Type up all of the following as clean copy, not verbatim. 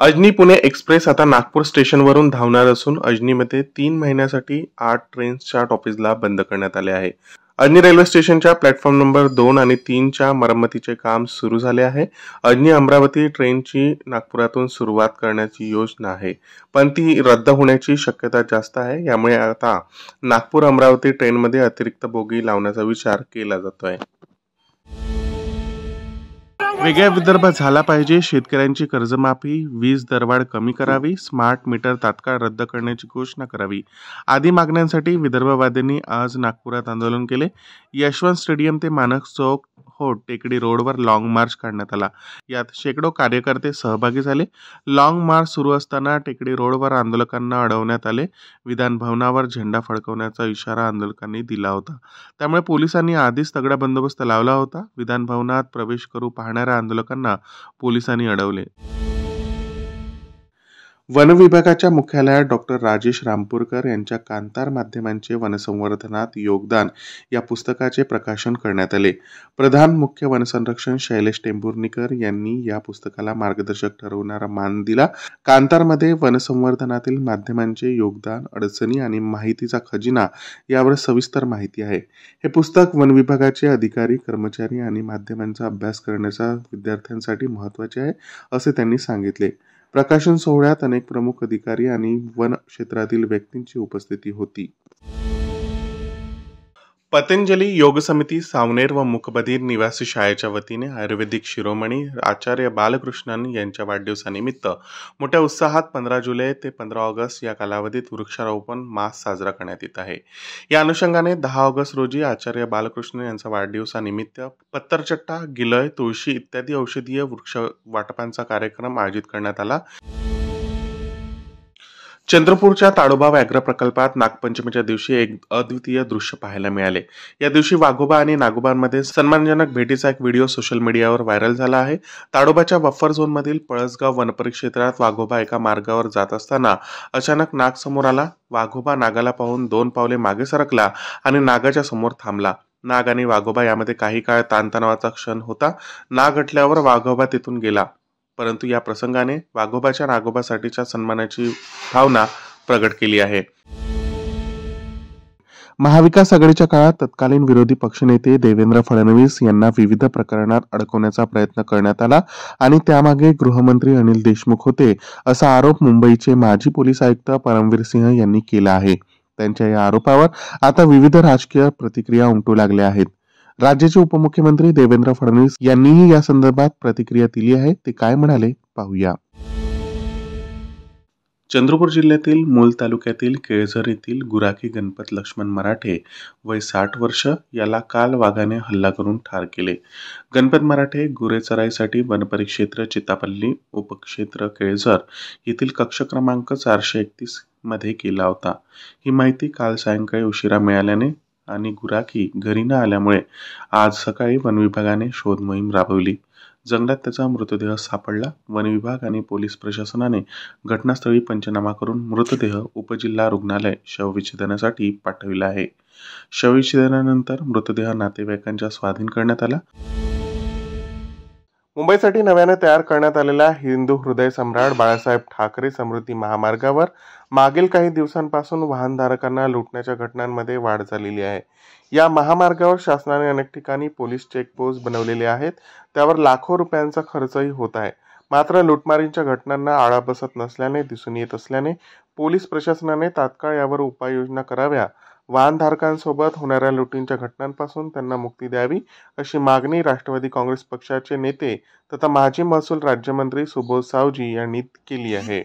Ajni Pune express आता नागपूर स्टेशनवरून धावणार असून अजनीमध्ये 3 महिन्यासाठी 8 ट्रेन्सच्या टॉपेजला बंद करण्यात आले आहे. अजनी रेल्वे स्टेशनच्या प्लॅटफॉर्म नंबर 2 आणि 3 च्या मरम्मतीचे काम सुरू झाले आहे. अजनी अमरावती ट्रेनची नागपुरातून सुरुवात करण्याची योजना आहे, पण ती रद्द होण्याची शक्यता जास्त आहे. यामुळे आता नागपूर अमरावती ट्रेनमध्ये अतिरिक्त बोगी लावण्याचा विचार केला जातोय. वेगळ्या विदर्भ झाला पाहिजे, शेतकऱ्यांची कर्जमाफी, वीज दरवाढ कमी करावी, स्मार्ट मीटर तात्काळ रद्द करण्याची घोषणा करावी आदी मागण्यांसाठी विदर्भवाद्यांनी आज नागपुरात आंदोलन केले. यशवंत स्टेडियम ते माणक चौक होट टेकडी रोडवर लॉंग मार्च काढण्यात आला. यात शेकडो कार्यकर्ते सहभागी झाले. लॉंग मार्च सुरू असताना टेकडी रोडवर आंदोलकांना अडवण्यात आले. विधान भवनावर झेंडा फडकवण्याचा इशारा आंदोलकांनी दिला होता. त्यामुळे पोलिसांनी आधीच तगडा बंदोबस्त लावला होता. विधान भवनात प्रवेश करू पाहणाऱ्या आंदोलकांना पोलिसांनी अडवले. वन विभागाच्या मुख्यालयात डॉक्टर राजेश रामपूरकर यांच्या कांतार माध्यमांचे वनसंवर्धनात योगदान या पुस्तकाचे प्रकाशन करण्यात आले. प्रधान मुख्य वनसंरक्षक शैलेश टेंभुर्णीकर यांनी या पुस्तकाला मार्गदर्शक ठरवणारा मान दिला. कांतारमध्ये वनसंवर्धनातील माध्यमांचे योगदान, अडचणी आणि माहितीचा खजिना यावर सविस्तर माहिती आहे. हे पुस्तक वन विभागाचे अधिकारी, कर्मचारी आणि माध्यमांचा अभ्यास करण्याच्या विद्यार्थ्यांसाठी महत्त्वाचे आहे, असे त्यांनी सांगितले. प्रकाशन सोहळ्यात अनेक प्रमुख अधिकारी आणि वन क्षेत्रातील व्यक्तींची उपस्थिती होती. पतंजली योग समिती सावनेर व मुकबधीर निवासी शाळेच्या वतीने आयुर्वेदिक शिरोमणी आचार्य बालकृष्णन यांच्या वाढदिवसानिमित्त मोठ्या उत्साहात 15 जुलै ते 15 ऑगस्ट या कालावधीत वृक्षारोपण मास साजरा करण्यात येत आहे. या अनुषंगाने 10 ऑगस्ट रोजी आचार्य बालकृष्णन यांचा वाढदिवसानिमित्त पत्तरचट्टा, गिलय, तुळशी इत्यादी औषधीय वृक्ष वाटपांचा कार्यक्रम आयोजित करण्यात आला. चंद्रपूरच्या ताडोबा व्याघ्र प्रकल्पात नागपंचमीच्या दिवशी एक अद्वितीय दृश्य पाहायला मिळाले. या दिवशी वाघोबा आणि नागोबांमध्ये सन्मानजनक भेटीचा एक व्हिडिओ सोशल मीडियावर व्हायरल झाला आहे. ताडोबाच्या बफर झोनमधील पळसगाव वनपरिक्षेत्रात वाघोबा एका मार्गावर जात असताना अचानक नाग समोर आला. वाघोबा नागाला पाहून 2 पावले मागे सरकला आणि नागाच्या समोर थांबला. नाग आणि वाघोबा यामध्ये काही काळ ताणतणावाचा क्षण होता. नाग हटल्यावर वाघोबा तिथून गेला, परंतु या प्रसंगाने वाघोबाच्या नागोबासाठीच्या सन्मानाची भावना प्रगट केली आहे. महाविकास आघाडीच्या काळात तत्कालीन विरोधी पक्षनेते देवेंद्र फडणवीस यांना विविध प्रकरणात अडकवण्याचा प्रयत्न करण्यात आला आणि त्यामागे गृहमंत्री अनिल देशमुख होते, असा आरोप मुंबईचे माजी पोलीस आयुक्त परमवीर सिंह यांनी केला आहे. त्यांच्या या आरोपावर आता विविध राजकीय प्रतिक्रिया उमटू लागल्या आहेत. राज्याचे उपमुख्यमंत्री देवेंद्र फडणवीस यांनीही या संदर्भात प्रतिक्रिया दिली आहे. ते काय म्हणाले पाहूया. चंद्रपूर जिल्ह्यातील मूल तालुक्यातील केळझर येथील गुराखी गणपत लक्ष्मण मराठे वय 60 वर्ष याला काल वाघाने हल्ला करून ठार केले. गणपत मराठे गुरे चराईसाठी वनपरिक्षेत्र चितापल्ली उपक्षेत्र केळझर येथील कक्ष क्रमांक 431 मध्ये केला होता. ही माहिती काल सायंकाळी उशिरा मिळाल्याने आणि गुराखी घरी न आल्यामुळे आज सकाळी वनविभागाने शोध मोहीम राबवली. जंगलात त्याचा मृतदेह सापडला. वनविभाग आणि पोलीस प्रशासनाने घटनास्थळी पंचनामा करून मृतदेह उपजिल्हा रुग्णालय शवविच्छेदनासाठी पाठविला आहे. शवविच्छेदनानंतर मृतदेह नातेवाईकांच्या स्वाधीन करण्यात आला. मुंबईसाठी नव्याने तयार करण्यात आलेल्या हिंदू हृदय सम्राट बाळासाहेब ठाकरे समृद्धी महामार्गावर मागील काही दिवसांपासून वाहनधारकांना लुटण्याच्या घटनांमध्ये वाढ झालेली आहे. या महामार्गावर शासनाने अनेक ठिकाणी पोलीस चेकपोस्ट बनवलेले आहेत. त्यावर लाखो रुपयांचा खर्चही होत आहे. मात्र लुटमारीच्या घटनांना आळा बसत नसल्याने दिसून येत असल्याने पोलीस प्रशासनाने तात्काळ यावर उपाययोजना कराव्या. वाहनधारकांसोबत होणाऱ्या लुटींच्या घटनांपासून त्यांना मुक्ती द्यावी, अशी मागणी राष्ट्रवादी काँग्रेस पक्षाचे नेते तथा माजी महसूल राज्यमंत्री सुबोध सावजी यांनी केली आहे.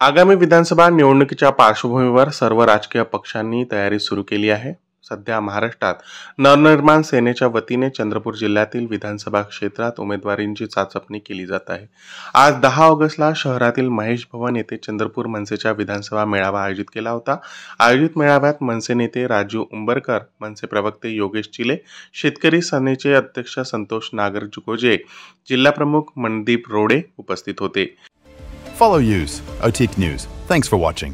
आगामी विधानसभा निवडणुकीच्या पार्श्वभूमीवर सर्व राजकीय पक्षांनी तयारी सुरू केली आहे. सध्या महाराष्ट्रात नवनिर्माण सेनेच्या वतीने चंद्रपूर जिल्ह्यातील विधानसभा क्षेत्रात उमेदवारींची चाचपणी केली जात आहे. आज 10 ऑगस्टला शहरातील महेश भवन येथे चंद्रपूर मनसेच्या विधानसभा मेळावा आयोजित केला होता. आयोजित मेळाव्यात मनसे नेते राजू उंबरकर, मनसे प्रवक्ते योगेश चिले, शेतकरी सेनेचे अध्यक्ष संतोष नागरगोजे, जिल्हाप्रमुख मनदीप रोडे उपस्थित होते. Follow Use, OTIC News. Thanks for watching.